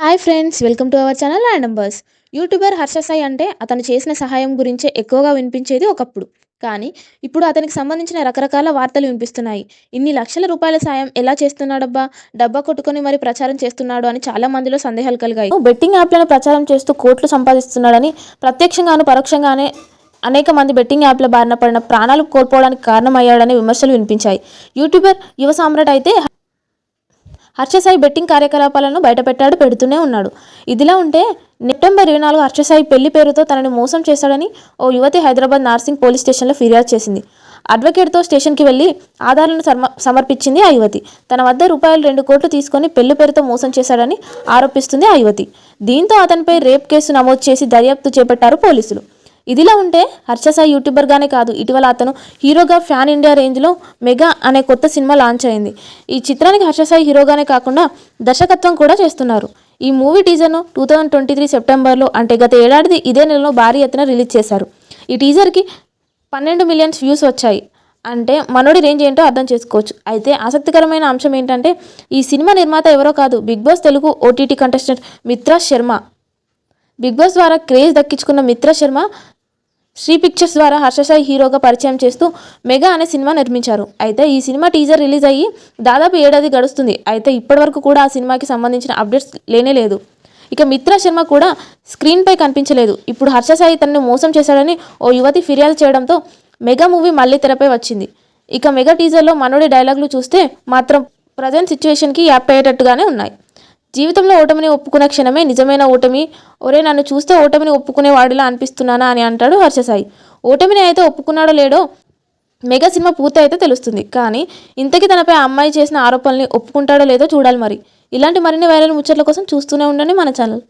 Hi friends, welcome to our channel random. YouTuber Harsha Sai అంటే అతను చేసిన సహాయం గురించే ఎక్కువగా వినిపించేది ఒకప్పుడు. కానీ ఇప్పుడు అతనికి సంబంధించిన రకరకాల వార్తలు వినిపిస్తున్నాయి. ఇన్ని లక్షల రూపాయల సాయం ఎలా చేస్తున్నాడబ్బా, డబ్బా కొట్టుకొని మరి ప్రచారం చేస్తున్నాడు అని చాలా మందిలో సందేహాలు కలిగాయి. బెట్టింగ్ యాప్లను ప్రచారం చేస్తూ కోట్లు సంపాదిస్తున్నాడని ప్రత్యక్షంగాను పరోక్షంగానే అనేక మంది బెట్టింగ్ యాప్ల బారిన పడిన ప్రాణాలు కోల్పోవడానికి కారణమయ్యాడనే విమర్శలు వినిపించాయి. యూట్యూబర్ యువ సామ్రాట్ అయితే హర్ష సాయి బెట్టింగ్ కార్యకలాపాలను పెడుతూనే ఉన్నాడు. ఇదిలా ఉంటే సెప్టెంబర్ 24 హర్ష సాయి పెళ్లి పేరుతో తనని మోసం చేశాడని ఓ యువతి హైదరాబాద్ నార్సింగ్ పోలీస్ స్టేషన్లో ఫిర్యాదు చేసింది. అడ్వకేట్తో స్టేషన్కి వెళ్లి ఆధారాలను సమర్పించింది ఆ యువతి. తన వద్ద రూపాయలు 2 కోట్లు తీసుకొని పెళ్లి పేరుతో మోసం చేశాడని ఆరోపిస్తుంది ఆ యువతి. దీంతో అతనిపై రేప్ కేసు నమోదు చేసి దర్యాప్తు చేపట్టారు పోలీసులు. ఇదిలా ఉంటే హర్ష సాయి యూట్యూబర్గానే కాదు, ఇటీవల అతను హీరోగా ఫ్యాన్ ఇండియా రేంజ్లో మెగా అనే కొత్త సినిమా లాంచ్ అయింది. ఈ చిత్రానికి హర్ష సాయి హీరోగానే కాకుండా దర్శకత్వం కూడా చేస్తున్నారు. ఈ మూవీ టీజర్ను 2023 సెప్టెంబర్లో, అంటే గత ఏడాది ఇదే నెలలో భారీ ఎత్తున రిలీజ్ చేశారు. ఈ టీజర్కి 12 మిలియన్ వ్యూస్ వచ్చాయి. అంటే మనోడి రేంజ్ ఏంటో అర్థం చేసుకోవచ్చు. అయితే ఆసక్తికరమైన అంశం ఏంటంటే ఈ సినిమా నిర్మాత ఎవరో కాదు, Bigg Boss Telugu OTT contestant Mitra Sharma. Bigg Boss ద్వారా క్రేజ్ దక్కించుకున్న మిత్రా శర్మ శ్రీ పిక్చర్స్ ద్వారా హర్ష సాయి హీరోగా పరిచయం చేస్తూ మెగా అనే సినిమా నిర్మించారు. అయితే ఈ సినిమా టీజర్ రిలీజ్ అయ్యి దాదాపు ఏడాది గడుస్తుంది. అయితే ఇప్పటివరకు కూడా ఆ సినిమాకి సంబంధించిన అప్డేట్స్ లేదు. ఇక మిత్రా శర్మ కూడా స్క్రీన్పై కనిపించలేదు. ఇప్పుడు హర్ష సాయి తనను మోసం చేశాడని ఓ యువతి ఫిర్యాదు చేయడంతో మెగా మూవీ మళ్ళీ తెరపై వచ్చింది. ఇక మెగా టీజర్లో మనోడి డైలాగులు చూస్తే మాత్రం ప్రజెంట్ సిచ్యువేషన్కి యాప్ అయ్యేటట్టుగానే ఉన్నాయి. జీవితంలో ఓటమిని ఒప్పుకునే క్షణమే నిజమైన ఓటమి. ఒరే, నన్ను చూస్తే ఓటమిని ఒప్పుకునే వాడిలా అనిపిస్తున్నానా అని అంటాడు హర్ష సాయి. ఓటమిని అయితే ఒప్పుకున్నాడో లేడో మెగా సినిమా పూర్తి అయితే తెలుస్తుంది. కానీ ఇంతకీ తనపై అమ్మాయి చేసిన ఆరోపణల్ని ఒప్పుకుంటాడో లేదో చూడాలి. మరి ఇలాంటి మరిన్ని వైరల్ ముచ్చట్ల కోసం చూస్తూనే ఉండండి మన ఛానల్.